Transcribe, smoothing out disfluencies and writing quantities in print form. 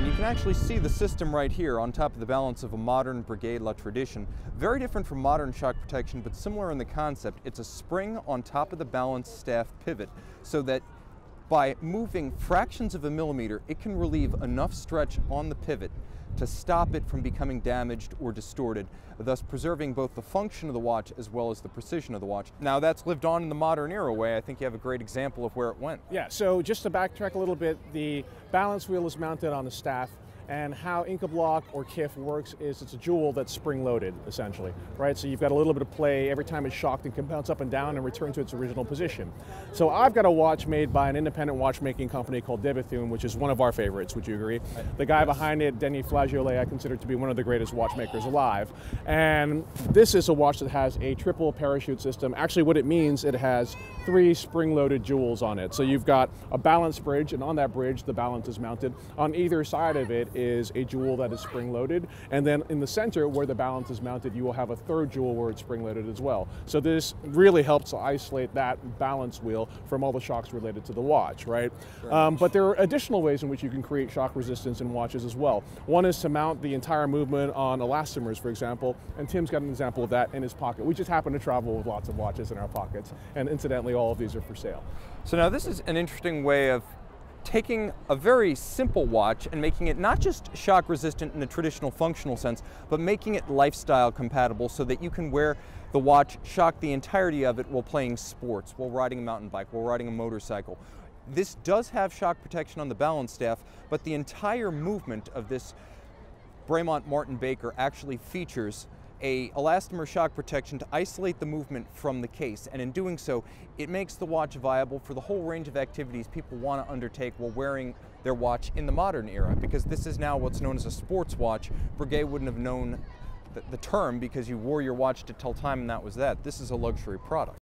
You can actually see the system right here on top of the balance of a modern Breguet La Tradition. Very different from modern shock protection, but similar in the concept. It's a spring on top of the balance staff pivot so that by moving fractions of a millimeter, it can relieve enough stretch on the pivot to stop it from becoming damaged or distorted, thus preserving both the function of the watch as well as the precision of the watch. Now that's lived on in the modern era, Wei. I think you have a great example of where it went. Yeah, so just to backtrack a little bit, the balance wheel is mounted on the staff, and how Inca Block or KIF works is it's a jewel that's spring-loaded, essentially, right? So you've got a little bit of play every time it's shocked and can bounce up and down and return to its original position. So I've got a watch made by an independent watchmaking company called Bethune, which is one of our favorites, would you agree? The guy behind it, Denis Flageolet, I consider to be one of the greatest watchmakers alive. And this is a watch that has a triple parachute system. Actually, what it means, it has 3 spring-loaded jewels on it. So you've got a balance bridge, and on that bridge, the balance is mounted. On either side of it is a jewel that is spring-loaded, and then in the center where the balance is mounted, you will have a 3rd jewel where it's spring-loaded as well. So this really helps to isolate that balance wheel from all the shocks related to the watch, right? But there are additional ways in which you can create shock resistance in watches as well. One is to mount the entire movement on elastomers, for example, and Tim's got an example of that in his pocket. We just happen to travel with lots of watches in our pockets, and incidentally, all of these are for sale. So now this is an interesting way of taking a very simple watch and making it not just shock resistant in the traditional functional sense, but making it lifestyle compatible so that you can wear the watch, shock the entirety of it while playing sports, while riding a mountain bike, while riding a motorcycle. This does have shock protection on the balance staff, but the entire movement of this Bremont Martin Baker actually features a elastomer shock protection to isolate the movement from the case, and in doing so it makes the watch viable for the whole range of activities people want to undertake while wearing their watch in the modern era, because this is now what's known as a sports watch. Breguet wouldn't have known the term because you wore your watch to tell time and that was that. This is a luxury product.